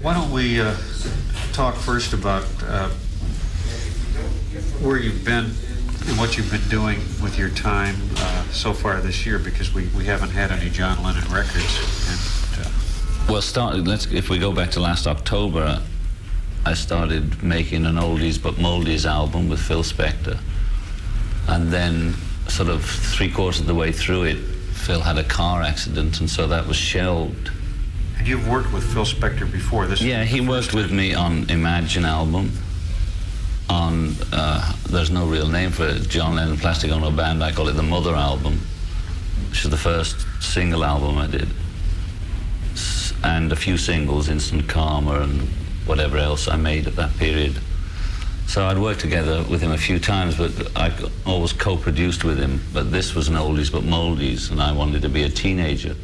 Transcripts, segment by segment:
Why don't we talk first about where you've been and what you've been doing with your time so far this year, because we haven't had any John Lennon records. And, well, if we go back to last October, I started making an Oldies but Moldies album with Phil Spector. And then sort of 3/4 of the way through it, Phil had a car accident, and so that was shelved. And you've worked with Phil Spector before. Yeah, he worked with me on Imagine album, on, there's no real name for it, John Lennon Plastic Ono Band. I call it the Mother album, which is the first single album I did. And a few singles, Instant Karma and whatever else I made at that period. So I'd worked together with him a few times, but I always co-produced with him. But this was an Oldies but Moldies, and I wanted to be a teenager.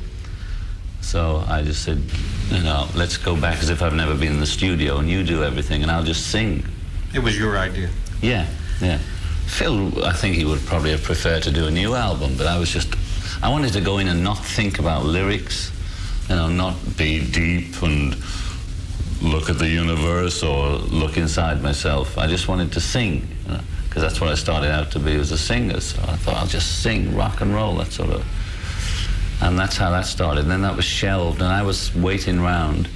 So I just said, you know, let's go back as if I've never been in the studio, and you do everything, and I'll just sing. It was your idea? Yeah, yeah. Phil, I think he would probably have preferred to do a new album, but I wanted to go in and not think about lyrics, you know, not be deep and look at the universe or look inside myself. I just wanted to sing, because that's what I started out to be, as a singer. So I thought, I'll just sing rock and roll, that sort of. And that's how that started. And then that was shelved, and I was waiting around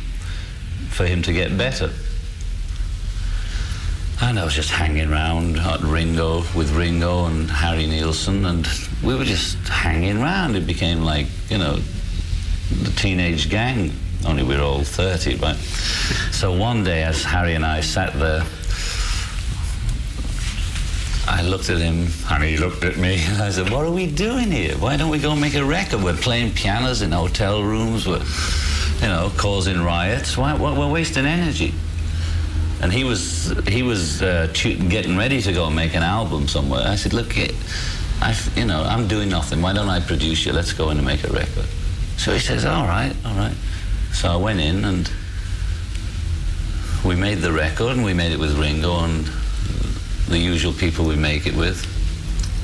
for him to get better. And I was just hanging around at with Ringo and Harry Nilsson, and we were just hanging around. It became like, you know, the teenage gang, only we were all 30, right? So one day, as Harry and I sat there, I looked at him, and he looked at me, and I said, what are we doing here? Why don't we go make a record? We're playing pianos in hotel rooms, we're, you know, causing riots. We're wasting energy. And he was getting ready to go and make an album somewhere. I said, look, you know, I'm doing nothing. Why don't I produce you? Let's go in and make a record. So he says, all right, all right. So I went in, and we made the record, and we made it with Ringo and the usual people we make it with,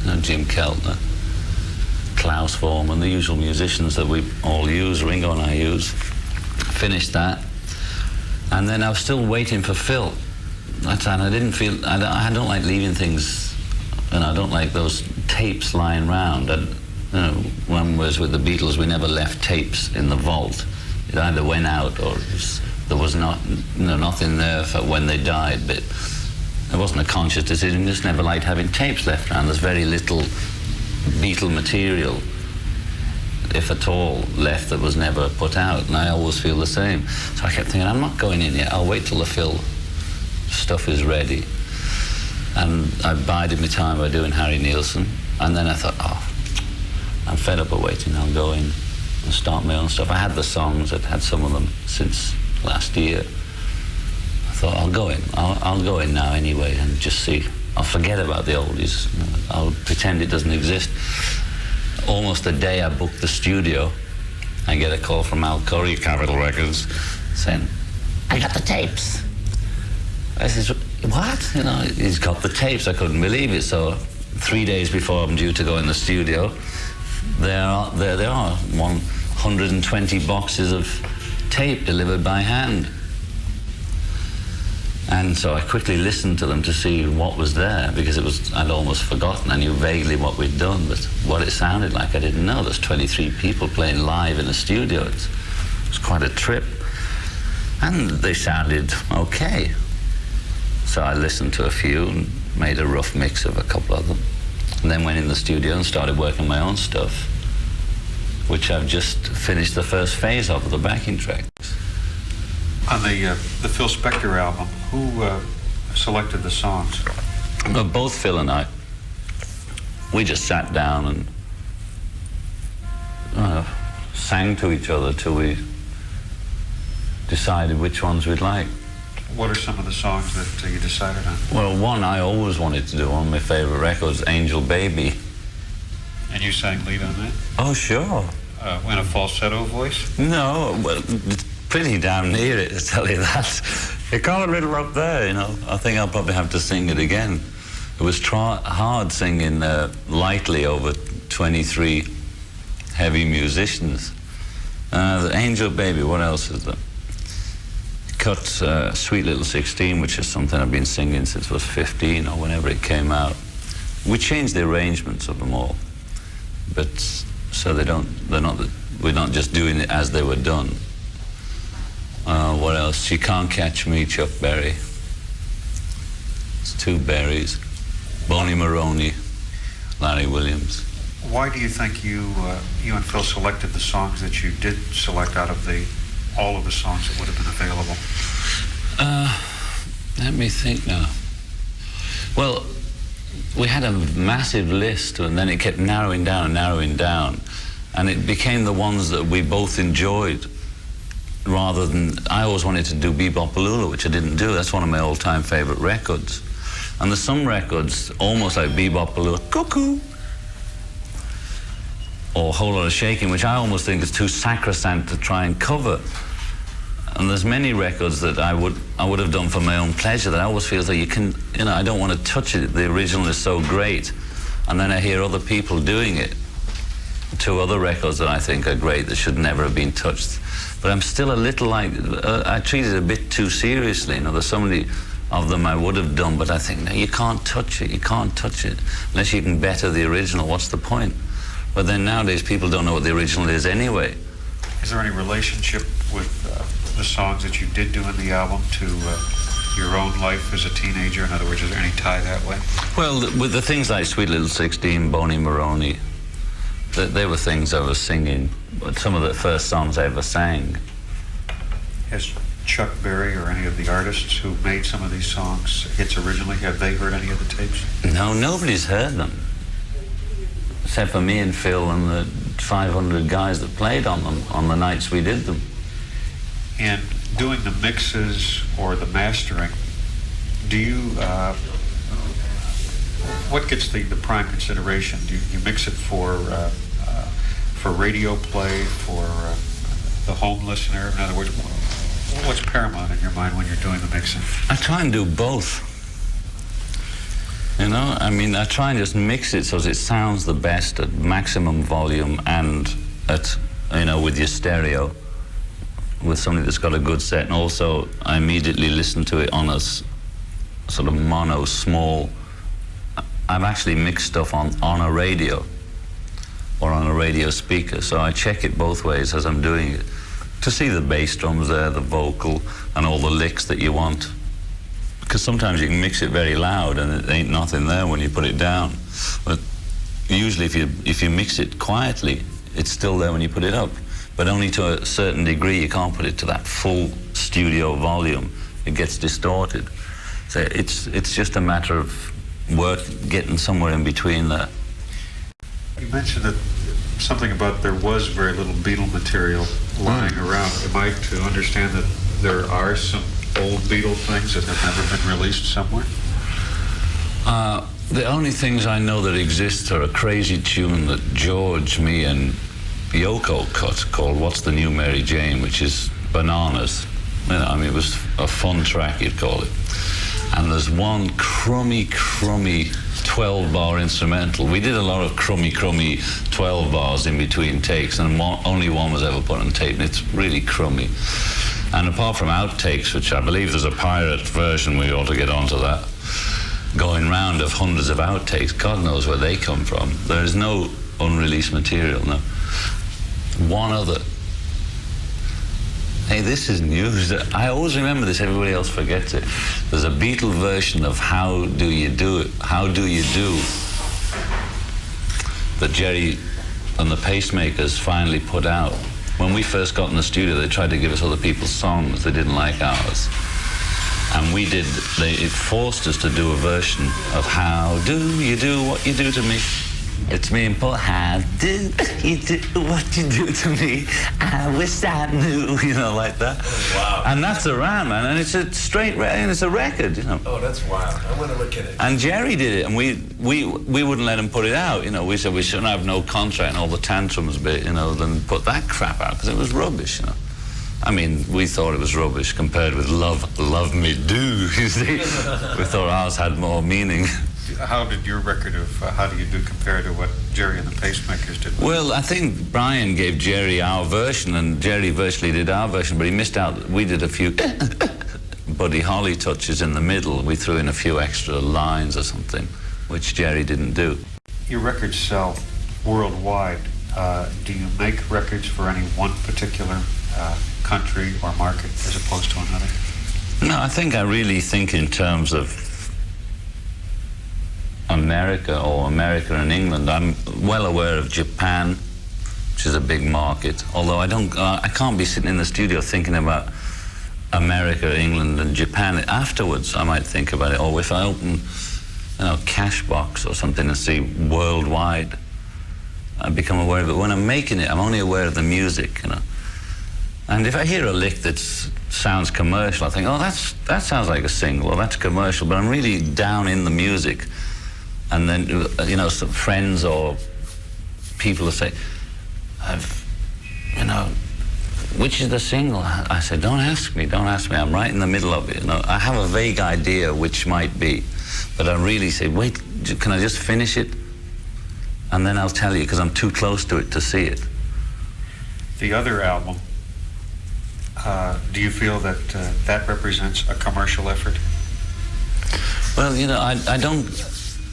you know, Jim Keltner, Klaus Forman, the usual musicians that we all use, Ringo and I use. Finished that, and then I was still waiting for Phil. And I didn't feel, I don't like leaving things, and I don't like those tapes lying around. And, you know, when I was with the Beatles, we never left tapes in the vault. It either went out or there was not, you know, nothing there for when they died. But it wasn't a conscious decision. Just never liked having tapes left around. There's very little Beatle material, if at all, left that was never put out, and I always feel the same. So I kept thinking, I'm not going in yet. I'll wait till the Phil stuff is ready. And I bided my time by doing Harry Nilsson, and then I thought, oh, I'm fed up of waiting. I'll go in and start my own stuff. I had the songs. I'd had some of them since last year. I thought, I'll go in. I'll go in now anyway and just see. I'll forget about the oldies. I'll pretend it doesn't exist. Almost the day I booked the studio, I get a call from Al Curry, Capitol Records, saying, I got the tapes. I said, what? You know, he's got the tapes. I couldn't believe it. So 3 days before I'm due to go in the studio, there are 120 boxes of tape delivered by hand. And so I quickly listened to them to see what was there, because I'd almost forgotten. I knew vaguely what we'd done, but what it sounded like I didn't know. There's 23 people playing live in a studio. It was quite a trip. And they sounded okay. So I listened to a few and made a rough mix of a couple of them. And then went in the studio and started working my own stuff, which I've just finished the first phase of, the backing tracks. On the Phil Spector album, who selected the songs? Well, both Phil and I. We just sat down and sang to each other till we decided which ones we'd like. What are some of the songs that you decided on? Well, one I always wanted to do, one of my favorite records, Angel Baby. And you sang lead on that? Oh, sure. In a falsetto voice? No, well, pretty damn near it, to tell you that. It got a little up there, you know. I think I'll probably have to sing it again. It was hard singing lightly over 23 heavy musicians. The Angel Baby, what else is there? cut Sweet Little 16, which is something I've been singing since I was 15 or whenever it came out. We changed the arrangements of them all, but so we're not just doing it as they were done. What else? You Can't Catch Me, Chuck Berry. It's two Berries. Boney Maroney, Larry Williams. Why do you think you and Phil selected the songs that you did select out of all of the songs that would have been available? Let me think now. Well, we had a massive list, and then it kept narrowing down, and it became the ones that we both enjoyed, rather than... I always wanted to do Bebop Balula, which I didn't do. That's one of my all-time favorite records. And there's some records, almost like Bebop Balula, Cuckoo, or Whole Lot of Shaking, which I almost think is too sacrosanct to try and cover. And there's many records that I would have done for my own pleasure that I always feel that I don't want to touch it. The original is so great. And then I hear other people doing it. Two other records that I think are great that should never have been touched. But I'm still a little like, I treat it a bit too seriously. There's so many of them I would have done, but I think, no, you can't touch it. You can't touch it. Unless you can better the original, what's the point? But then nowadays people don't know what the original is anyway. Is there any relationship with the songs that you did do in the album to your own life as a teenager? In other words, is there any tie that way? Well, with the things like Sweet Little 16, Boney Maroney, they were things I was singing, some of the first songs I ever sang. Has Chuck Berry or any of the artists who made some of these songs hits originally, have they heard any of the tapes? No, nobody's heard them, except for me and Phil and the 500 guys that played on them on the nights we did them. And doing the mixes or the mastering, do you, what gets the prime consideration? Do you mix it for radio play, for the home listener? In other words, what's paramount in your mind when you're doing the mixing? I try and do both. I try and just mix it so that it sounds the best at maximum volume and at, with your stereo, with somebody that's got a good set. And also, I immediately listen to it on a sort of mono, small... I've actually mixed stuff on a radio or on a radio speaker, so I check it both ways as I'm doing it to see the bass drums there, the vocal, and all the licks that you want. Because sometimes you can mix it very loud and it ain't nothing there when you put it down. But usually if you mix it quietly, it's still there when you put it up. But only to a certain degree. You can't put it to that full studio volume. It gets distorted. So it's just a matter of getting somewhere in between there. You mentioned that something about there was very little Beatle material lying around. Am I to understand that there are some old Beatle things that have never been released somewhere? The only things I know that exist are a crazy tune that George, me, and Yoko cut called What's the New Mary Jane, which is bananas. It was a fun track, you'd call it. And there's one crummy 12-bar instrumental. We did a lot of crummy 12 bars in between takes, and only one was ever put on tape, and it's really crummy. And apart from outtakes, which I believe there's a pirate version, we ought to get onto that, going round of hundreds of outtakes, God knows where they come from. There is no unreleased material, no. One other. Hey, this is news. I always remember this, everybody else forgets it. There's a Beatle version of How Do You Do It? How Do You Do? That Jerry and the Pacemakers finally put out. When we first got in the studio, they tried to give us other people's songs. They didn't like ours. And it forced us to do a version of How Do You Do What You Do to Me? It's me and Paul. How do you do what you do to me? I wish I knew, like that. Oh, wow. And that's around, man, and it's a straight and it's a record, Oh, that's wild. I want to look at it. And Jerry did it, and we wouldn't let him put it out, We said we shouldn't have no contract and all the tantrums bit, then put that crap out, because it was rubbish, we thought it was rubbish compared with Love Me Do, you see. We thought ours had more meaning. How did your record of How Do You Do compare to what Jerry and the Pacemakers did? Well, I think Brian gave Jerry our version, and Jerry virtually did our version, but he missed out. We did a few Buddy Holly touches in the middle. We threw in a few extra lines or something, which Jerry didn't do. Your records sell worldwide. Do you make records for any one particular country or market as opposed to another? No, I think I really think in terms of America or America and England. I'm well aware of Japan, which is a big market, although I can't be sitting in the studio thinking about America, England and Japan. Afterwards I might think about it, or if I open Cashbox or something and see worldwide, I become aware of it. When I'm making it, I'm only aware of the music, and if I hear a lick that sounds commercial, I think, oh, that sounds like a single, or that's commercial, but I'm really down in the music. And then, some friends or people will say, which is the single? I said, don't ask me. I'm right in the middle of it. I have a vague idea which might be, but I really say, wait, can I just finish it? And then I'll tell you, because I'm too close to it to see it. The other album, do you feel that that represents a commercial effort? Well, I don't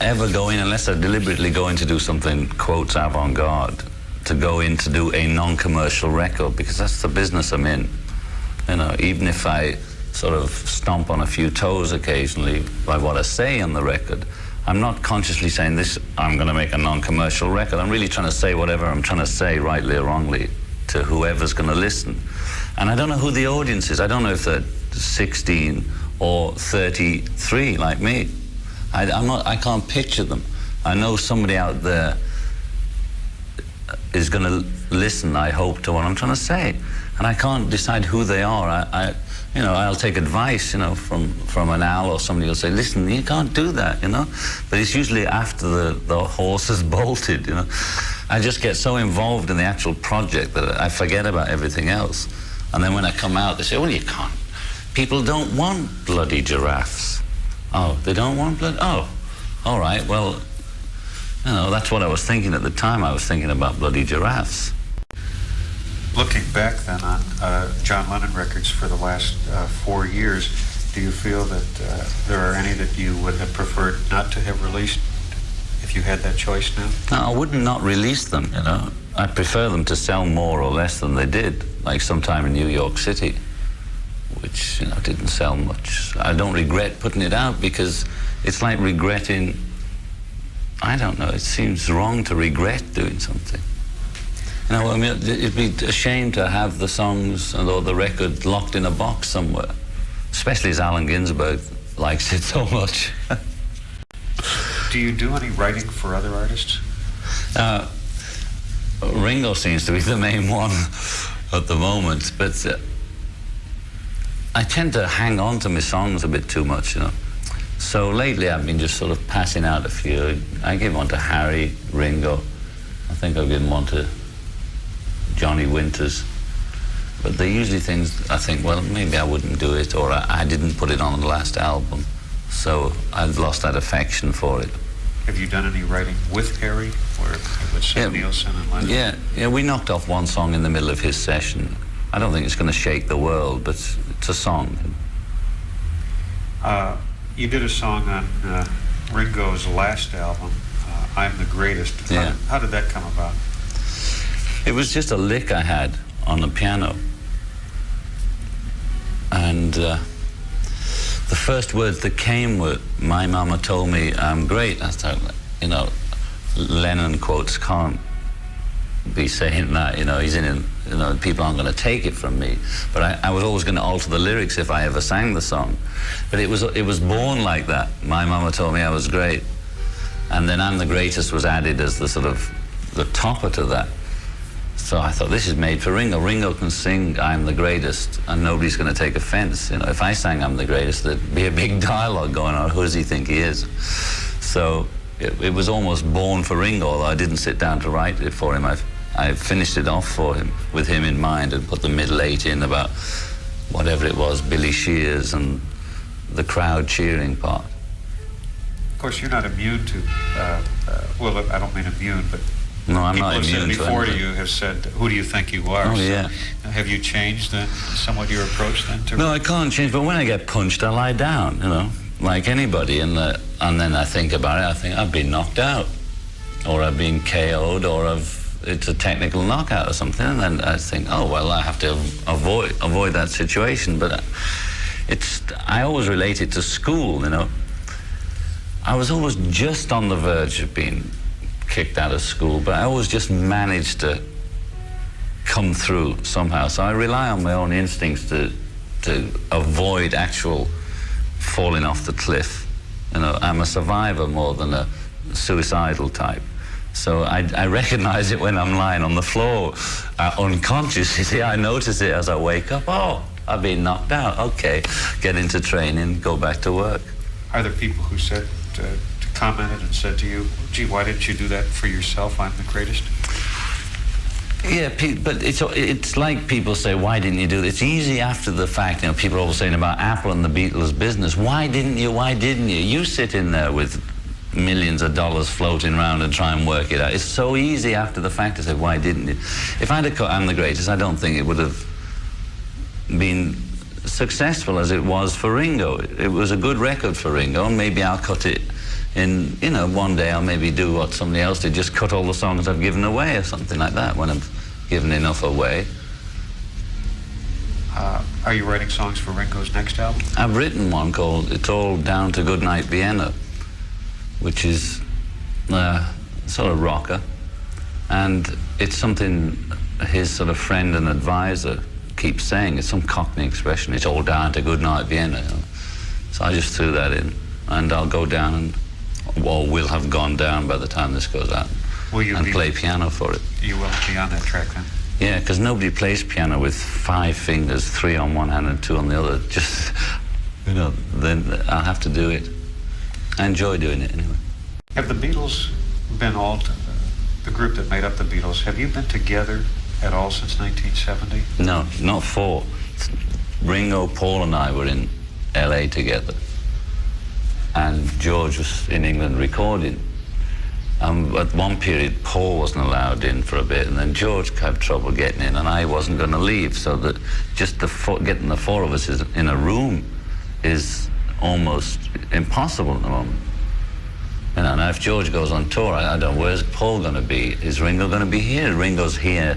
ever go in, unless I deliberately go in to do something, quotes, avant-garde, to go in to do a non-commercial record, because that's the business I'm in. Even if I sort of stomp on a few toes occasionally by what I say on the record, I'm not consciously saying this, I'm going to make a non-commercial record. I'm really trying to say whatever I'm trying to say, rightly or wrongly, to whoever's going to listen. And I don't know who the audience is. I don't know if they're 16 or 33 like me. I can't picture them. I know somebody out there is going to listen, I hope, to what I'm trying to say. And I can't decide who they are. I'll take advice, from an Al or somebody who'll say, listen, you can't do that, But it's usually after the horse has bolted, I just get so involved in the actual project that I forget about everything else. And then when I come out, they say, well, you can't. People don't want bloody giraffes. Oh, they don't want blood? Oh, all right, well, that's what I was thinking at the time. I was thinking about bloody giraffes. Looking back then on John Lennon records for the last 4 years, do you feel that there are any that you would have preferred not to have released if you had that choice now? No, I would not release them, I prefer them to sell more or less than they did, like sometime in New York City, which, didn't sell much. I don't regret putting it out, because it's like regretting, I don't know, it seems wrong to regret doing something. It'd be a shame to have the songs or the record locked in a box somewhere, especially as Allen Ginsberg likes it so much. Do you do any writing for other artists? Ringo seems to be the main one at the moment, but I tend to hang on to my songs a bit too much, So lately I've been just sort of passing out a few. I give one to Harry, Ringo. I think I've given one to Johnny Winters. But they're usually things I think, well, maybe I wouldn't do it, or I didn't put it on the last album. So I've lost that affection for it. Have you done any writing with Harry, or with Sam Nielsen and Lennon? Yeah, we knocked off one song in the middle of his session. I don't think it's going to shake the world, but it's a song. You did a song on Ringo's last album, I'm the Greatest. Yeah. How did that come about? It was just a lick I had on the piano. And the first words that came were, my mama told me I'm great. I thought, Lennon quotes can't be saying that, he's in, people aren't going to take it from me. But I was always going to alter the lyrics if I ever sang the song. But it was born like that. My mama told me I was great. And then I'm the Greatest was added as the sort of the topper to that. So I thought, this is made for Ringo. Ringo can sing I'm the Greatest, and nobody's going to take offense. If I sang I'm the Greatest, there'd be a big dialogue going on. Who does he think he is? So it was almost born for Ringo, although I didn't sit down to write it for him. I finished it off for him, with him in mind, and put the middle eight in about whatever it was, Billy Shears and the crowd cheering part. Of course, you're not immune to, well, I don't mean immune, but No, I'm People not have said immune to before to anything. you, have said, who do you think you are? Oh, So, yeah. have you changed somewhat your approach then? To No, I can't change, but when I get punched, I lie down, you know, like anybody, and then I think about it, I think I've been knocked out, or I've been KO'd, or it's a technical knockout or something, and then I think, oh, well, I have to avoid that situation, but I always relate it to school, you know. I was always just on the verge of being kicked out of school, but I always just managed to come through somehow. So I rely on my own instincts to avoid actual falling off the cliff. You know, I'm a survivor more than a suicidal type. So I recognize it when I'm lying on the floor, unconscious. You see, I notice it as I wake up. Oh, I've been knocked out. Okay, get into training, go back to work. Are there people who said, commented and said to you, gee, why didn't you do that for yourself? I'm the greatest. Yeah, but it's like people say, why didn't you do it? It's easy after the fact. You know, people are always saying about Apple and the Beatles business. Why didn't you? Why didn't you? You sit in there with millions of dollars floating around and try and work it out. It's so easy after the fact to say, why didn't you? If I'd have cut I'm the Greatest, I don't think it would have been successful as it was for Ringo. It was a good record for Ringo, and maybe I'll cut it in, you know, one day I'll maybe do what somebody else did, just cut all the songs I've given away or something like that when I've given enough away. Are you writing songs for Ringo's next album? I've written one called It's All Down to Goodnight Vienna, which is sort of rocker, and it's something his sort of friend and advisor keeps saying. It's some Cockney expression, it's all down to Goodnight Vienna. You know? So I just threw that in, and I'll go down and, well, we'll have gone down by the time this goes out, and play piano for it. You will be on that track then? Yeah, because nobody plays piano with 5 fingers, 3 on one hand and 2 on the other. Just, you know, then I'll have to do it. I enjoy doing it anyway. Have the Beatles been the group that made up the Beatles, have you been together at all since 1970? No, not 4. Ringo, Paul and I were in LA together. And George was in England recording. At one period, Paul wasn't allowed in for a bit, and then George had trouble getting in, and I wasn't going to leave, so that just getting the 4 of us in a room is almost impossible at the moment. You know, now if George goes on tour, I don't know, where's Paul going to be? Is Ringo going to be here? Ringo's here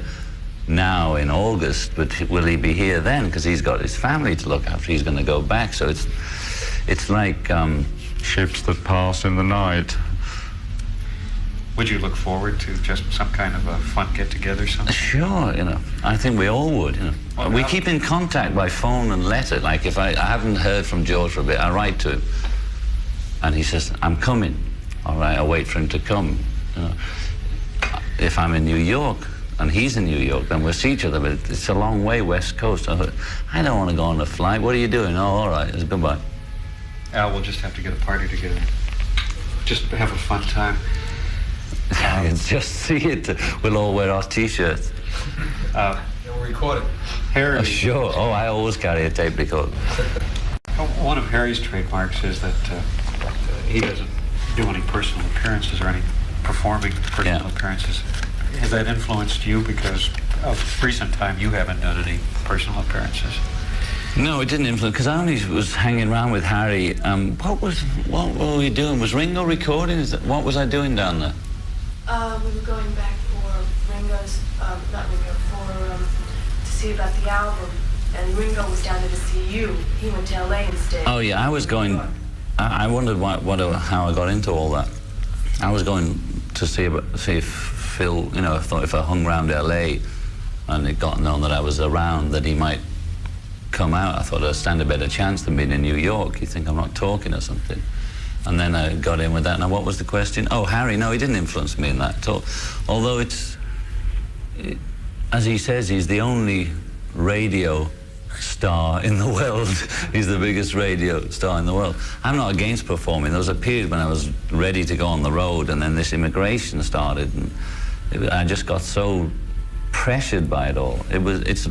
now in August, but will he be here then? Because he's got his family to look after. He's going to go back, so it's like ships that pass in the night. Would you look forward to just some kind of a fun get-together sometime? Sure, you know. I think we all would, you know. Well, we keep in contact by phone and letter. Like if I haven't heard from George for a bit, I write to him. And he says, I'm coming. All right, I'll wait for him to come. You know. If I'm in New York and he's in New York, then we'll see each other. But it's a long way, West Coast. I thought, I don't want to go on a flight. What are you doing? Oh, all right, goodbye. Al, we'll just have to get a party together. Just have a fun time. Just see it. We'll all wear our T-shirts. We'll record it. Harry. Oh, sure. Oh, I always carry a tape recorder. One of Harry's trademarks is that he doesn't do any personal appearances or any performing personal appearances. Has that influenced you? Because of recent time, you haven't done any personal appearances. No, it didn't influence, because I only was hanging around with Harry. What were we doing? Was Ringo recording? What was I doing down there? We were going back for Ringo's, not Ringo, to see about the album. And Ringo was down there to see you. He went to LA instead. Oh yeah, I was going. I wondered how I got into all that. I was going to see if Phil, you know, I thought if I hung around LA and it got known that I was around, that he might come out. I thought I'd stand a better chance than being in New York. You think I'm not talking or something. And then I got in with that. Now, what was the question? Oh, Harry, no, he didn't influence me in that at all. Although as he says, he's the only radio star in the world. He's the biggest radio star in the world. I'm not against performing. There was a period when I was ready to go on the road, and then this immigration started, and I just got so pressured by it all. It was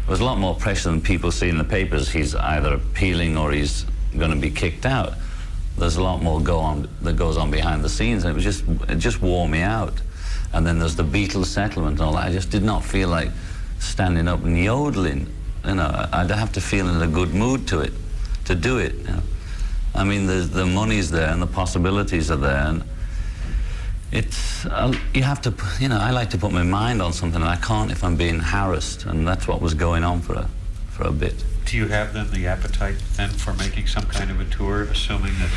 a lot more pressure than people see in the papers. He's either appealing or he's going to be kicked out. There's a lot more that goes on behind the scenes, and it just wore me out. And then there's the Beatles settlement and all that. I just did not feel like standing up and yodeling. You know, I'd have to feel in a good mood to do it. You know? I mean, the money's there and the possibilities are there, and it's you have to. You know, I like to put my mind on something, and I can't if I'm being harassed, and that's what was going on for a bit. Do you have then the appetite then for making some kind of a tour, assuming that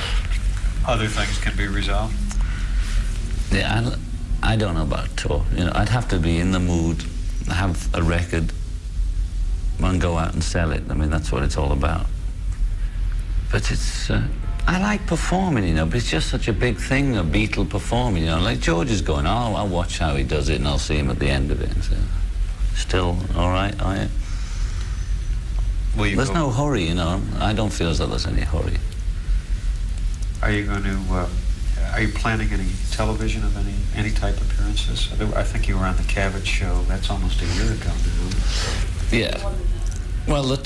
other things can be resolved? Yeah, I don't know about a tour. You know, I'd have to be in the mood, have a record, and go out and sell it. I mean, that's what it's all about. But it's, I like performing, you know, but it's just such a big thing, a Beatle performing, you know. Like George is going, oh, I'll watch how he does it and I'll see him at the end of it. And so, still all right, are you? There's no hurry, you know. I don't feel as though there's any hurry. Are you going to, are you planning any television of any type of appearances? I think you were on the Cavett show. That's almost a year ago now. Yeah. Well,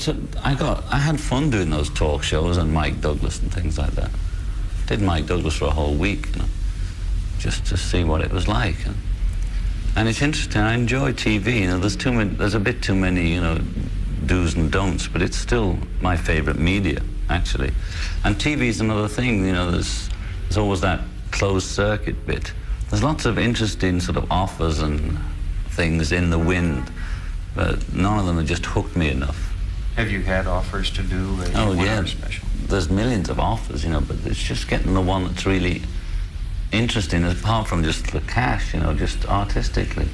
I had fun doing those talk shows and Mike Douglas and things like that. Did Mike Douglas for a whole week, you know, just to see what it was like. And it's interesting. I enjoy TV. You know, there's a bit too many, you know, do's and don'ts, but it's still my favorite media, actually. And TV is another thing. You know, there's always that closed circuit bit. There's lots of interesting sort of offers and things in the wind, but none of them have just hooked me enough. Have you had offers to do a one-hour special? There's millions of offers, you know, but it's just getting the one that's really interesting, apart from just the cash, you know, just artistically.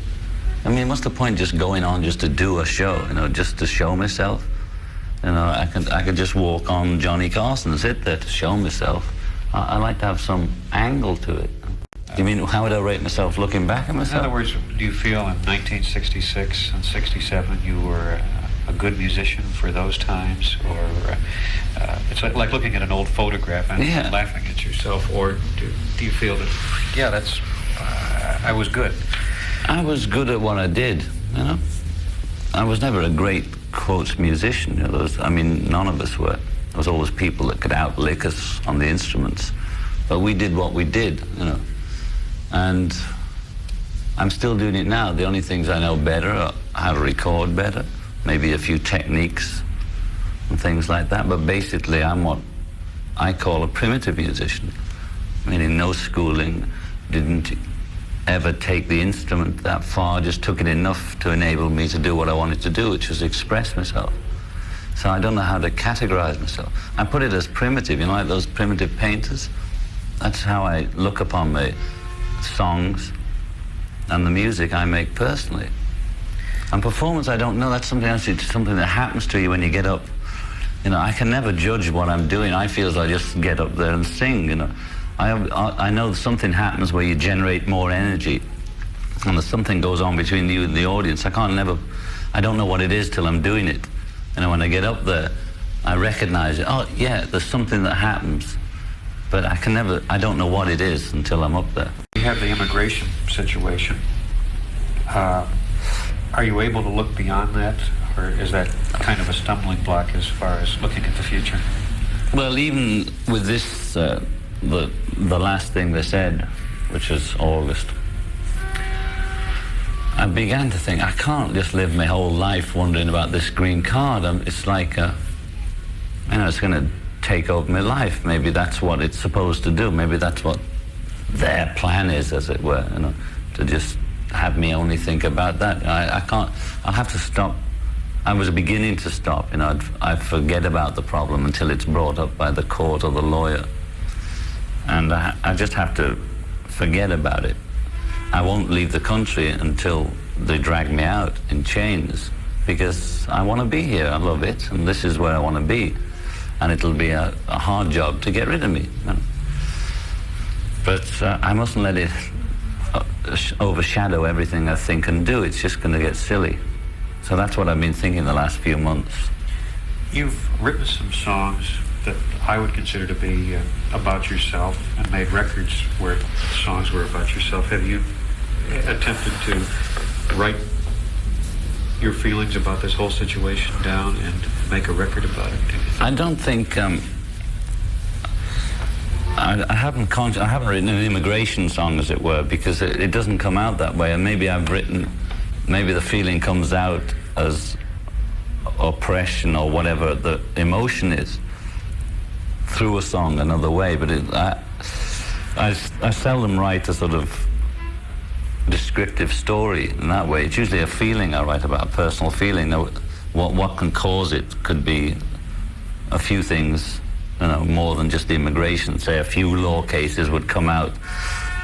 I mean, what's the point just going on just to do a show, you know, just to show myself? You know, I could just walk on Johnny Carson and sit there to show myself. I like to have some angle to it. You mean, how would I rate myself looking back at myself? In other words, do you feel in 1966 and 67 you were a good musician for those times? Or it's like looking at an old photograph and laughing at yourself? Or do you feel that, yeah, that's, I was good? I was good at what I did, you know. I was never a great, quotes, musician. You know, I mean, none of us were. There was always people that could outlick us on the instruments. But we did what we did, you know. And I'm still doing it now. The only things I know better are how to record better, maybe a few techniques and things like that. But basically, I'm what I call a primitive musician, meaning no schooling, didn't ever take the instrument that far, just took it enough to enable me to do what I wanted to do, which was express myself. So I don't know how to categorize myself. I put it as primitive, you know, like those primitive painters. That's how I look upon my songs and the music I make personally. And performance, I don't know, that's something else. It's something that happens to you when you get up. You know, I can never judge what I'm doing. I feel as I just get up there and sing, you know. I know something happens where you generate more energy, and there's something goes on between you and the audience. I don't know what it is till I'm doing it. You know, when I get up there, I recognize it. Oh, yeah, there's something that happens, but I don't know what it is until I'm up there. You have the immigration situation. Are you able to look beyond that, or is that kind of a stumbling block as far as looking at the future? Well, even with this, the last thing they said, which was August, I began to think, I can't just live my whole life wondering about this green card. It's like, you know, it's going to take over my life. Maybe that's what it's supposed to do. Maybe that's what their plan is, as it were, you know, to just have me only think about that. I can't, I'll have to stop. I was beginning to stop, you know, I'd forget about the problem until it's brought up by the court or the lawyer. And I just have to forget about it. I won't leave the country until they drag me out in chains, because I want to be here. I love it, and this is where I want to be. And it'll be a hard job to get rid of me. You know? But I mustn't let it overshadow everything I think and do. It's just going to get silly. So that's what I've been thinking the last few months. You've written some songs that I would consider to be about yourself, and made records where songs were about yourself. Have you attempted to write your feelings about this whole situation down and make a record about it? I don't think I haven't written an immigration song, as it were, because it doesn't come out that way. And maybe maybe the feeling comes out as oppression or whatever the emotion is through a song another way. But I seldom write a sort of descriptive story in that way. It's usually a feeling I write about, a personal feeling. What can cause it could be a few things, more than just the immigration. Say a few law cases would come out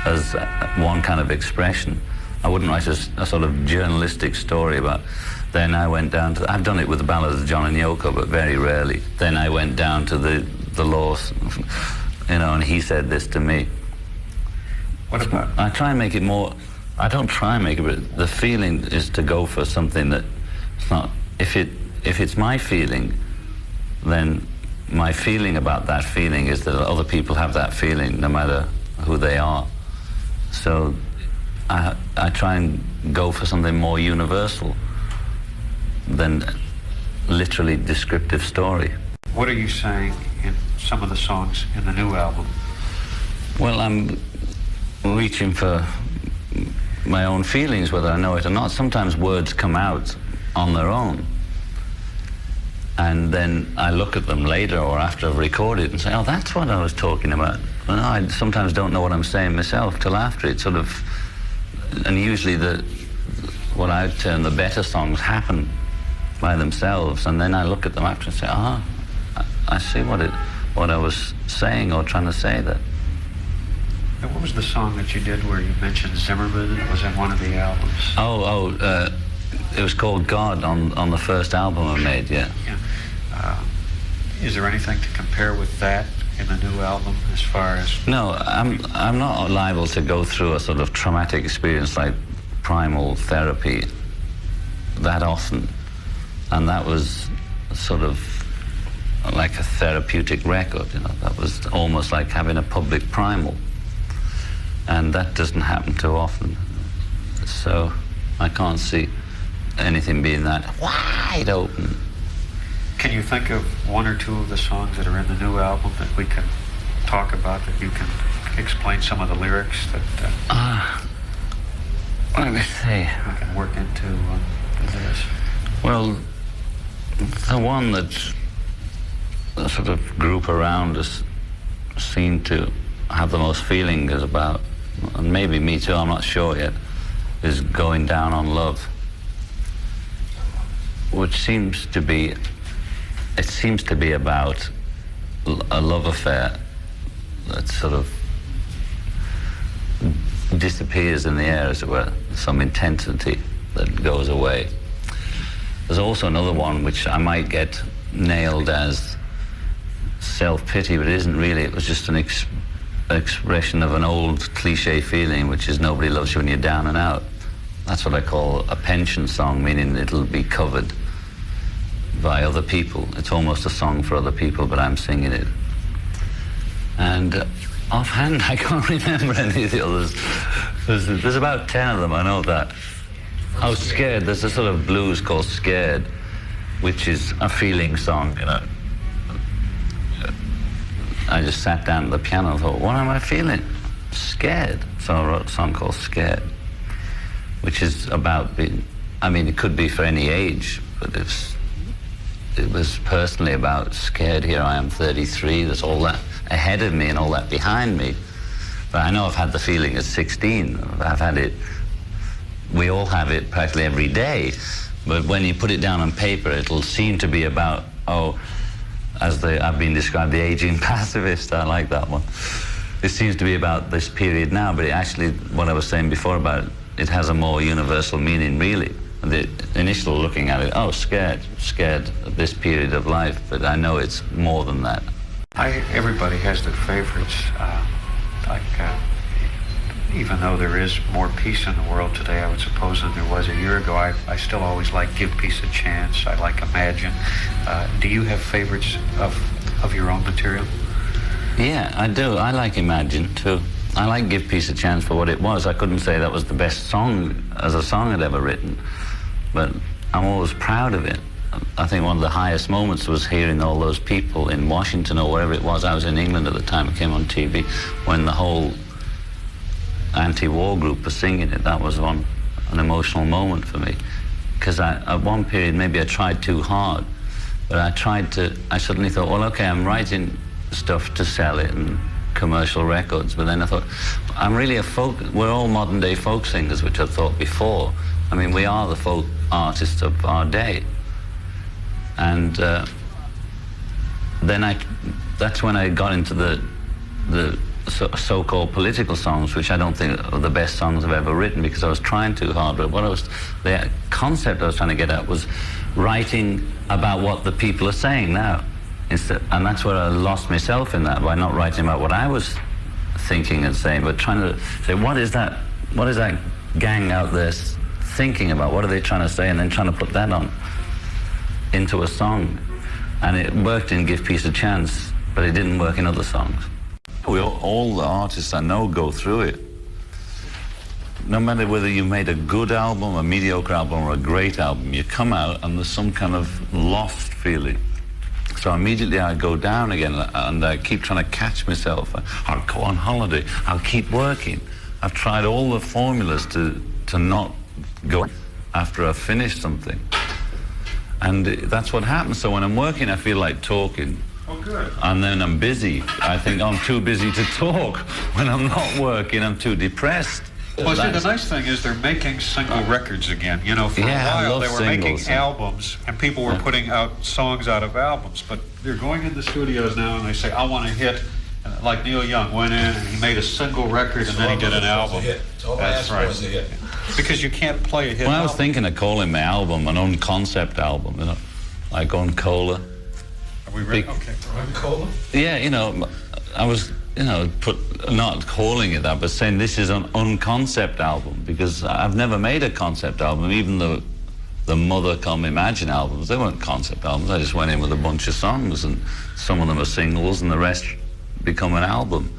as one kind of expression. I wouldn't write a sort of journalistic story about, then I went down to, I've done it with the ballads of John and Yoko, but very rarely. Then I went down to the law, and he said this to me. What about? I try and make it more, I don't try and make it, but the feeling is to go for something that it's not, if it's my feeling, then my feeling about that feeling is that other people have that feeling no matter who they are. So I try and go for something more universal than literally descriptive story. What are you saying in some of the songs in the new album? Well, I'm reaching for my own feelings, whether I know it or not. Sometimes words come out on their own, and then I look at them later or after I've recorded and say, oh, that's what I was talking about. And I sometimes don't know what I'm saying myself till after it sort of, and usually what I would term the better songs happen by themselves, and then I look at them after and say, I see what I was saying or trying to say there. And what was the song that you did where you mentioned Zimmerman? It was in one of the albums. It was called God on the first album I made, yeah. Is there anything to compare with that in the new album as far as... No, I'm not liable to go through a sort of traumatic experience like primal therapy that often. And that was sort of like a therapeutic record, That was almost like having a public primal. And that doesn't happen too often. So I can't see anything being that wide open. Can you think of one or two of the songs that are in the new album that we can talk about, that you can explain some of the lyrics that let me see. we can work into this? Well, the one that the sort of group around us seem to have the most feeling is about, and maybe me too, I'm not sure yet, is Going Down on Love, which seems to be about a love affair that sort of disappears in the air, as it were, some intensity that goes away. There's also another one which I might get nailed as self-pity, but it isn't really. It was just an expression of an old cliche feeling, which is nobody loves you when you're down and out. That's what I call a pension song, meaning it'll be covered by other people. It's almost a song for other people, but I'm singing it. And offhand, I can't remember any of the others. There's about 10 of them, I know that. Oh, Scared. There's a sort of blues called Scared, which is a feeling song, I just sat down at the piano and thought, what am I feeling? Scared. So I wrote a song called Scared, which is about being, it could be for any age, but it was personally about scared. Here I am, 33, there's all that ahead of me and all that behind me. But I know I've had the feeling at 16. I've had it, we all have it practically every day. But when you put it down on paper, it'll seem to be about, I've been described, the aging pacifist. I like that one. It seems to be about this period now, but it actually, what I was saying before about it has a more universal meaning, really. The initial looking at it, scared of this period of life, but I know it's more than that. Everybody has their favorites. Even though there is more peace in the world today, I would suppose, than there was a year ago, I still always like Give Peace a Chance. I like Imagine. Do you have favorites of your own material? Yeah, I do. I like Imagine, too. I like Give Peace a Chance for what it was. I couldn't say that was the best song as a song I'd ever written, but I'm always proud of it. I think one of the highest moments was hearing all those people in Washington or wherever it was. I was in England at the time. It came on TV when the whole anti-war group was singing it. That was an emotional moment for me, because at one period maybe I tried too hard, but I suddenly thought, well, okay, I'm writing stuff to sell it and commercial records, but then I thought, I'm really we're all modern day folk singers, which I thought before. I mean, we are the folk artists of our day. And then that's when I got into the so-called political songs, which I don't think are the best songs I've ever written, because I was trying too hard. But the concept I was trying to get at was writing about what the people are saying now. And that's where I lost myself in that, by not writing about what I was thinking and saying, but trying to say, what is that gang out there thinking about? What are they trying to say? And then trying to put that on into a song. And it worked in Give Peace a Chance, but it didn't work in other songs. All the artists I know go through it. No matter whether you made a good album, a mediocre album, or a great album, you come out and there's some kind of lost feeling. So immediately I go down again, and I keep trying to catch myself. I'll go on holiday. I'll keep working. I've tried all the formulas to not go after I've finished something. And that's what happens. So when I'm working, I feel like talking. Oh, good. And then I'm busy. I think I'm too busy to talk. When I'm not working, I'm too depressed. Well, see, the nice thing is they're making single records again. You know, for a while they were making albums, and people were putting out songs out of albums. But they're going in the studios now, and they say, I want a hit. Like Neil Young went in, and he made a single record, and then he did an album. That's right. Because you can't play a hit Well, I was thinking of calling my album an unconcept album, you know, like Uncola. Are we ready? Okay. Uncola? Yeah, you know, I was, not calling it that, but saying this is an unconcept album, because I've never made a concept album. Even the Mother Come Imagine albums, they weren't concept albums. I just went in with a bunch of songs, and some of them are singles, and the rest become an album.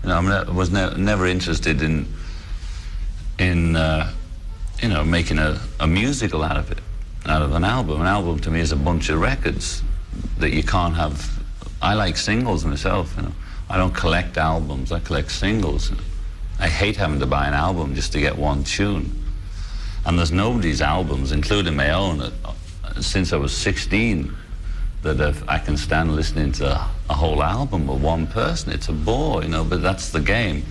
You know, I was never interested in making a musical out of it, out of an album. An album to me is a bunch of records that you can't have. I like singles myself, you know. I don't collect albums, I collect singles. I hate having to buy an album just to get one tune. And there's nobody's albums, including my own, since I was 16, that I can stand listening to a whole album with one person. It's a bore, you know, but that's the game.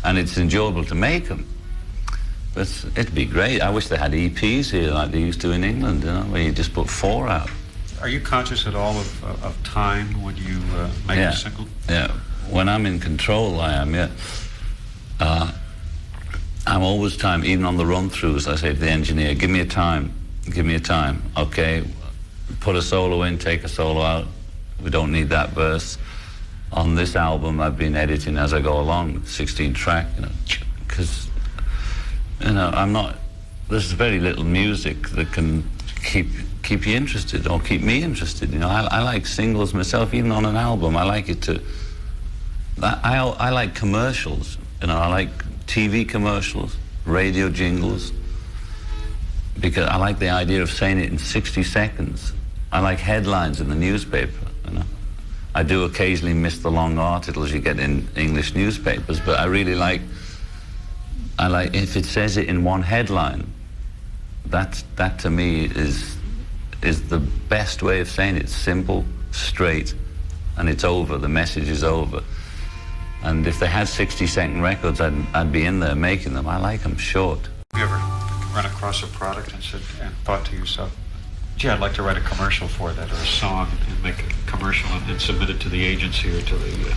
And it's enjoyable to make them. But it'd be great. I wish they had EPs here like they used to in England, you know, where you just put 4 out. Are you conscious at all of time when you make a single? Yeah. When I'm in control, I am, yeah. I'm always time, even on the run-throughs, I say to the engineer, give me a time, okay, put a solo in, take a solo out, we don't need that verse. On this album, I've been editing as I go along, 16 track, you know, because, you know, there's very little music that can keep you interested, or keep me interested, you know. I like singles myself, even on an album. I like it to, I like commercials, you know. I like TV commercials, radio jingles, because I like the idea of saying it in 60 seconds. I like headlines in the newspaper, you know. I do occasionally miss the long articles you get in English newspapers, but I really like if it says it in one headline. That to me is the best way of saying it. It's simple, straight, and it's over. The message is over. And if they had 60-second records, I'd be in there making them. I like them short. Have you ever run across a product and thought to yourself, gee, I'd like to write a commercial for that, or a song, and make a commercial and submit it to the agency or to the...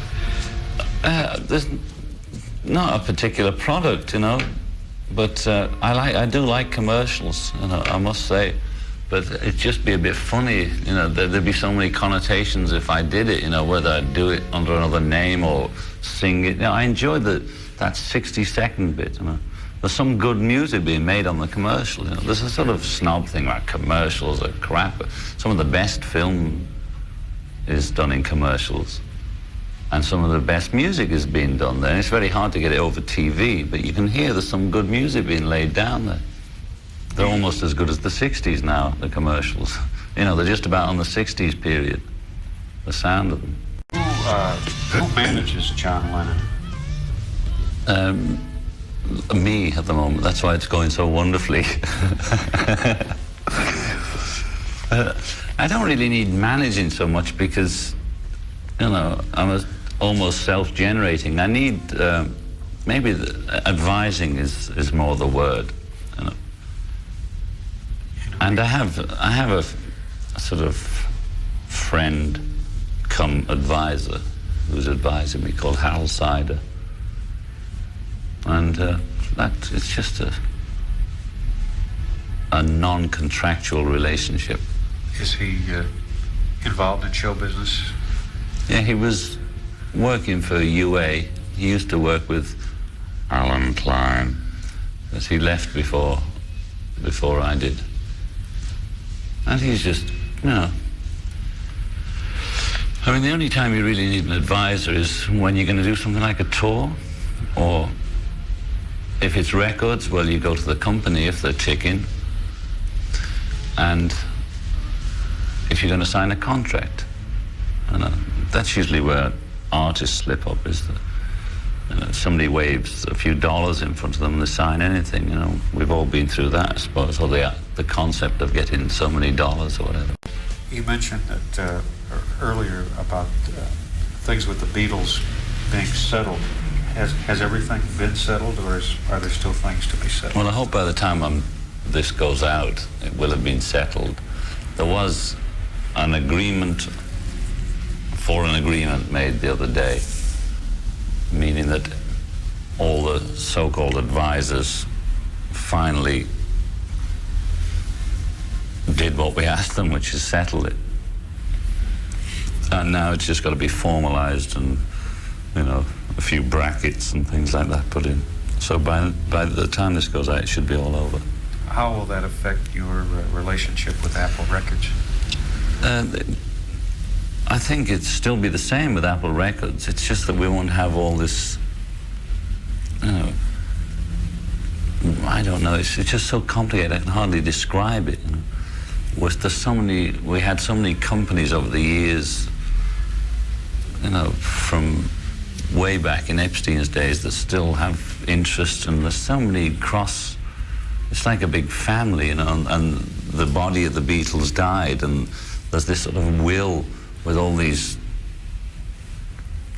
There's not a particular product, you know, but I do like commercials, you know, I must say. But it'd just be a bit funny, you know, there'd be so many connotations if I did it, you know, whether I'd do it under another name or sing it. You know, I enjoy that 60-second bit, you know. There's some good music being made on the commercial, you know. There's a sort of snob thing about commercials are crap, but some of the best film is done in commercials. And some of the best music is being done there. And it's very hard to get it over TV, but you can hear there's some good music being laid down there. They're almost as good as the 60s now, the commercials. they're just about on the 60s period, the sound of them. Who manages John Lennon? Me at the moment, that's why it's going so wonderfully. I don't really need managing so much because, I'm almost self-generating. I need, maybe advising is more the word, And I have a sort of friend come advisor who's advising me called Hal Sider. And it's just a non-contractual relationship. Is he involved in show business? Yeah, he was working for UA. He used to work with Alan Klein, but he left before I did. And he's just, I mean, the only time you really need an advisor is when you're going to do something like a tour, or if it's records, well, you go to the company if they're ticking, and if you're going to sign a contract. That's usually where artists slip up, is that somebody waves a few dollars in front of them and they sign anything. We've all been through that, I suppose, or the concept of getting so many dollars or whatever. You mentioned that earlier about things with the Beatles being settled. Has everything been settled, or are there still things to be settled? Well, I hope by the time this goes out, it will have been settled. There was an agreement made the other day, meaning that all the so-called advisors finally did what we asked them, which is settle it. And now it's just got to be formalized and, a few brackets and things like that put in. So by the time this goes out, it should be all over. How will that affect your relationship with Apple Records? I think it'd still be the same with Apple Records. It's just that we won't have all this, I don't know, it's just so complicated, I can hardly describe it. We had so many companies over the years, from way back in Epstein's days that still have interest, and there's so many it's like a big family, and the body of the Beatles died, and there's this sort of will with all these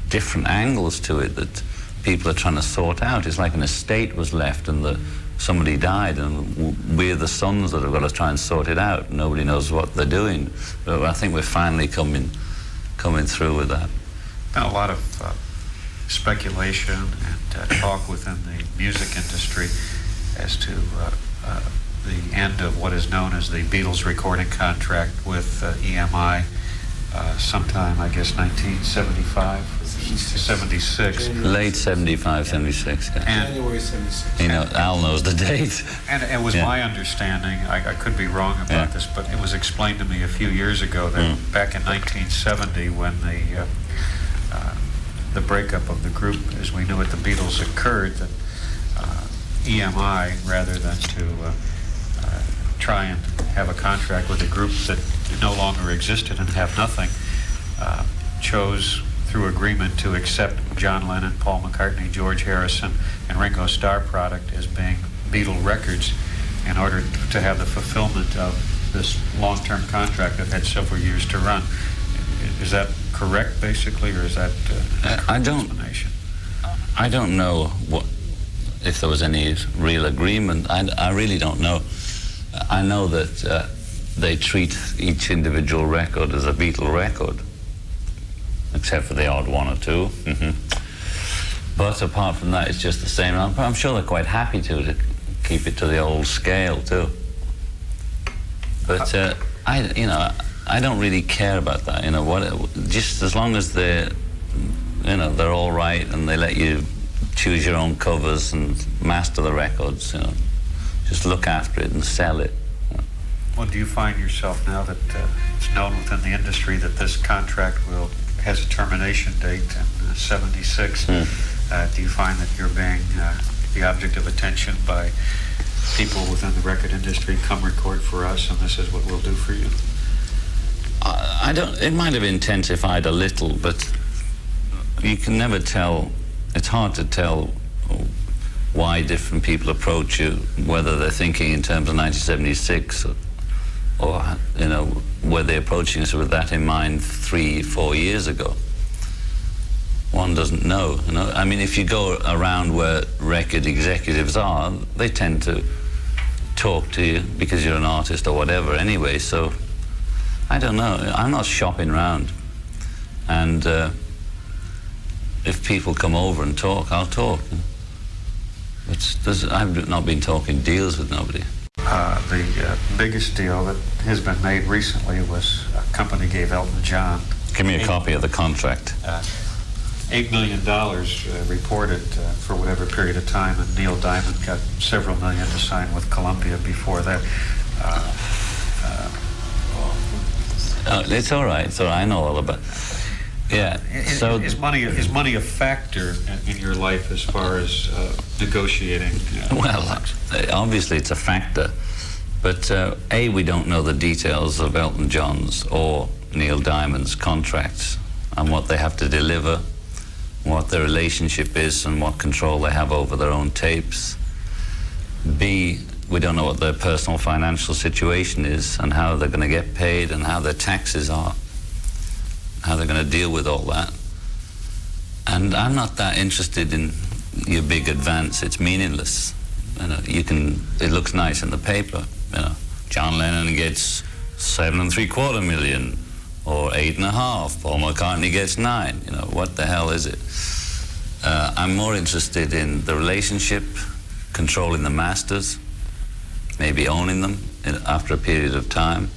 different angles to it that people are trying to sort out. It's like an estate was left and somebody died, and we're the sons that have got to try and sort it out. Nobody knows what they're doing. But I think we're finally coming through with that. Been a lot of speculation and talk within the music industry as to the end of what is known as the Beatles recording contract with EMI sometime, I guess, 1975, 76. Late 75, 76, yeah. January 76. Al knows the date. And it was my understanding, I could be wrong about this, but it was explained to me a few years ago that back in 1970, when the breakup of the group as we knew it, the Beatles, occurred, that EMI, rather than to try and have a contract with a group that no longer existed and have nothing, chose through agreement to accept John Lennon, Paul McCartney, George Harrison, and Ringo Starr product as being Beatle records in order to have the fulfillment of this long-term contract that had several years to run. Is that correct, basically, or is that I don't explanation? I don't know if there was any real agreement. I really don't know. I know that they treat each individual record as a Beatle record, except for the odd one or two. But apart from that, it's just the same. I'm sure they're quite happy to keep it to the old scale too. But I don't really care about that. Just as long as they're all right and they let you choose your own covers and master the records. Just look after it and sell it. Well, do you find yourself, now that it's known within the industry that this contract has a termination date in 76, do you find that you're being the object of attention by people within the record industry? Come record for us and this is what we'll do for you. I don't. It might have intensified a little, but you can never tell. It's hard to tell why different people approach you, whether they're thinking in terms of 1976, or you know, were they approaching us with that in mind 3-4 years ago. One doesn't know. You know, I mean, if you go around where record executives are, they tend to talk to you because you're an artist or whatever anyway. So I don't know. I'm not shopping around, and if people come over and talk, I'll talk. I've not been talking deals with nobody. The biggest deal that has been made recently was a company gave Elton John. Give me a copy of the contract. $8 million reported for whatever period of time, and Neil Diamond got several million to sign with Columbia before that. It's all right. It's all right. I know all about it. Yeah. So is money a factor in your life as far as negotiating? Well, obviously it's a factor, but A, we don't know the details of Elton John's or Neil Diamond's contracts and what they have to deliver, what their relationship is, and what control they have over their own tapes. B, we don't know what their personal financial situation is and how they're going to get paid and how their taxes are, how they're going to deal with all that. And I'm not that interested in your big advance. It's meaningless. You know, it looks nice in the paper. You know, John Lennon gets 7.75 million, or 8.5. Paul McCartney gets 9. You know, what the hell is it? I'm more interested in the relationship, controlling the masters, maybe owning them after a period of time,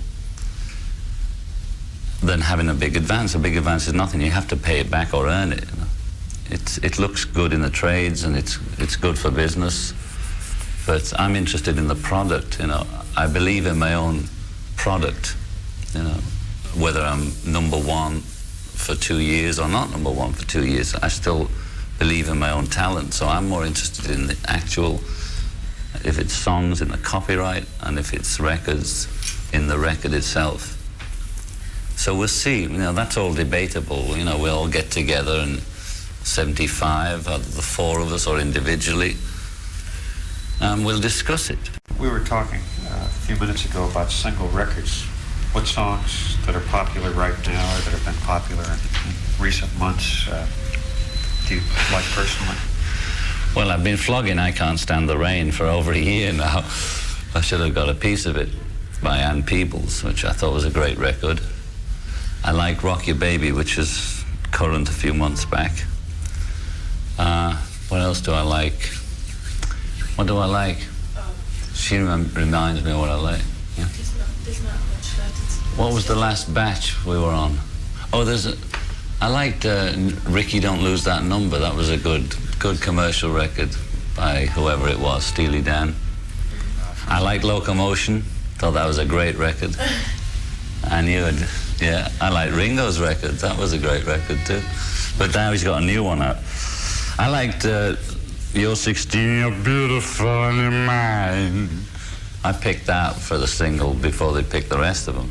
than having a big advance. A big advance is nothing. You have to pay it back or earn it. You know? It looks good in the trades and it's good for business, but I'm interested in the product. You know, I believe in my own product. You know, whether I'm number one for 2 years or not number one for 2 years, I still believe in my own talent. So I'm more interested in the actual, if it's songs, in the copyright, and if it's records, in the record itself. So we'll see. You know, that's all debatable. You know, we'll all get together in 75, either the 4 of us or individually, and we'll discuss it. We were talking a few minutes ago about single records. What songs that are popular right now or that have been popular in recent months do you like personally? Well, I've been flogging I Can't Stand the Rain for over a year now. I should have got a piece of it, by Ann Peebles, which I thought was a great record. I like Rock Your Baby, which is current a few months back. What else do I like? What do I like? She reminds me of what I like. Yeah. There's not much left. What was the last batch we were on? Oh, I liked Ricky Don't Lose That Number. That was a good commercial record by whoever it was, Steely Dan. I liked Locomotion. Thought that was a great record. And yeah, I like Ringo's record. That was a great record too. But now he's got a new one out. I liked You're 16, You're Beautiful and You're Mine. I picked that for the single before they picked the rest of them.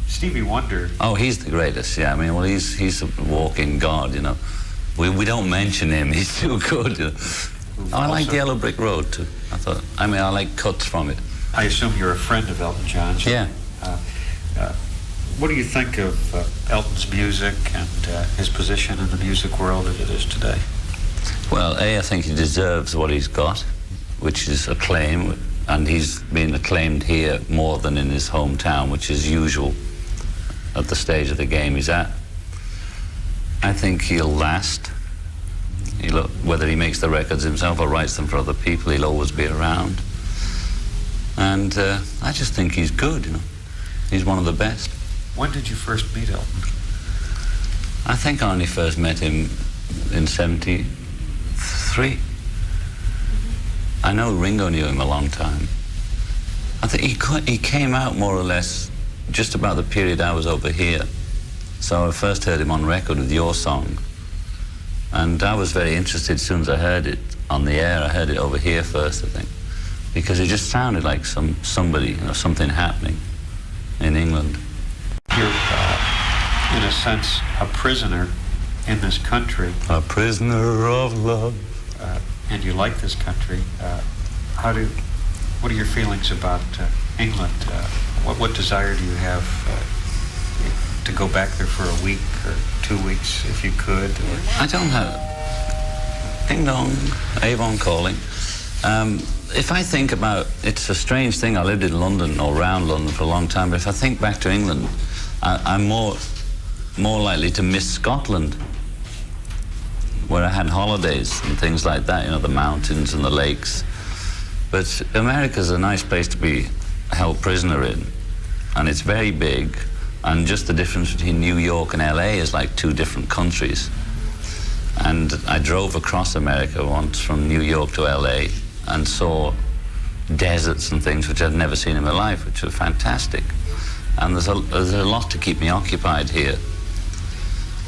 Stevie Wonder. Oh, he's the greatest, yeah. I mean, well, he's a walking god, you know. We don't mention him, he's too good. You know. Oh, I like Yellow Brick Road too. I like cuts from it. I assume you're a friend of Elton John's. Yeah. What do you think of Elton's music and his position in the music world as it is today? Well, I think he deserves what he's got, which is acclaim, and he's been acclaimed here more than in his hometown, which is usual at the stage of the game he's at. I think he'll last. Whether he makes the records himself or writes them for other people, he'll always be around. And I just think he's good, you know. He's one of the best. When did you first meet Elton? I think I only first met him in 73. I know Ringo knew him a long time. I think he came out more or less just about the period I was over here. So I first heard him on record with your song. And I was very interested as soon as I heard it on the air. I heard it over here first, I think, because it just sounded like somebody, you know, something happening in England. You're, in a sense, a prisoner in this country. A prisoner of love. And you like this country. What are your feelings about England? What desire do you have to go back there for a week or 2 weeks, if you could? Or? I don't have... Ding dong, Avon calling. If I think about... It's a strange thing. I lived in London, or around London for a long time, but if I think back to England, I'm more likely to miss Scotland, where I had holidays and things like that, you know, the mountains and the lakes. But America's a nice place to be held prisoner in, and it's very big, and just the difference between New York and LA is like two different countries. And I drove across America once from New York to LA and saw deserts and things which I'd never seen in my life, which were fantastic. And there's a lot to keep me occupied here.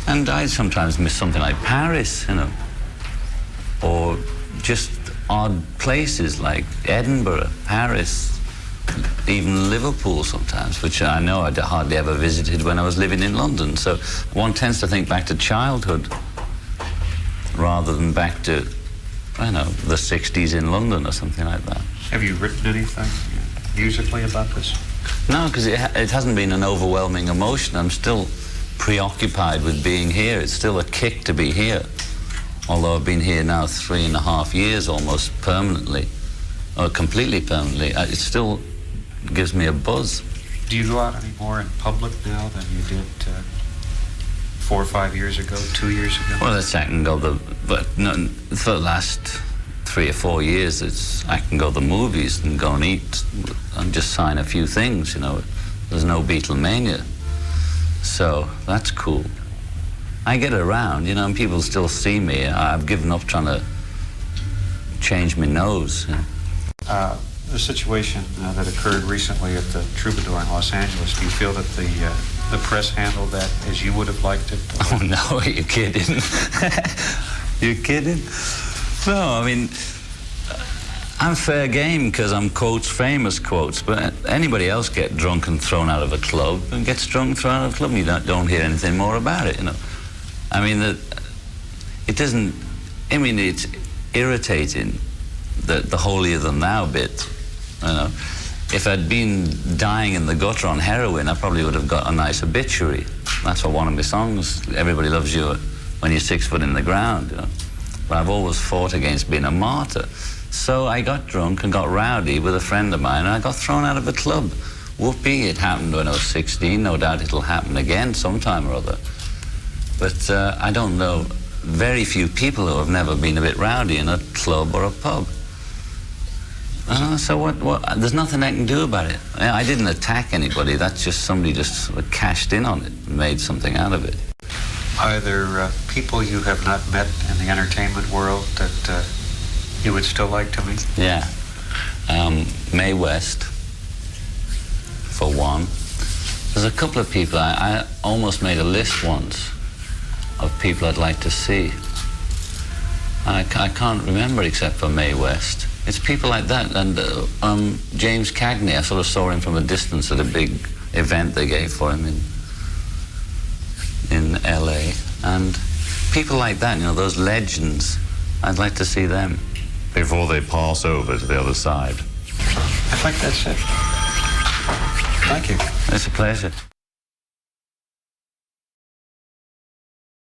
And I sometimes miss something like Paris, you know, or just odd places like Edinburgh, Paris, even Liverpool sometimes, which I know I'd hardly ever visited when I was living in London. So one tends to think back to childhood rather than back to, I don't know, the 60s in London or something like that. Have you written anything musically about this? No, because it hasn't been an overwhelming emotion. I'm still preoccupied with being here. It's still a kick to be here. Although I've been here now 3.5 years almost permanently, or completely permanently, it still gives me a buzz. Do you go out any more in public now than you did 4 or 5 years ago, 2 years ago? Well, I can go but no, for the last 3 or 4 years, I can go to the movies and go and eat and just sign a few things, you know. There's no Beatlemania. So that's cool. I get around, you know, and people still see me. I've given up trying to change my nose. You know. The situation that occurred recently at the Troubadour in Los Angeles, do you feel that the press handled that as you would have liked it? Oh, no, are you kidding? You kidding? No, I mean, I'm fair game because I'm quotes, famous quotes, but anybody else get drunk and thrown out of a club and gets drunk and thrown out of a club and you don't hear anything more about it, you know. I mean, it doesn't, I mean, it's irritating, the holier-than-thou bit, you know. If I'd been dying in the gutter on heroin, I probably would have got a nice obituary. That's what one of my songs, Everybody Loves You When You're 6 Foot in the Ground, you know. But I've always fought against being a martyr. So I got drunk and got rowdy with a friend of mine, and I got thrown out of a club. Whoopee, it happened when I was 16. No doubt it'll happen again sometime or other. But I don't know very few people who have never been a bit rowdy in a club or a pub. So what? There's nothing I can do about it. I didn't attack anybody. That's just somebody just cashed in on it and made something out of it. Are there people you have not met in the entertainment world that you would still like to meet? Yeah. Mae West, for one. There's a couple of people. I almost made a list once of people I'd like to see. I can't remember except for Mae West. It's people like that. And James Cagney, I sort of saw him from a distance at a big event they gave for him in LA. And people like that, you know, those legends, I'd like to see them before they pass over to the other side. I think that's it. Thank you. It's a pleasure.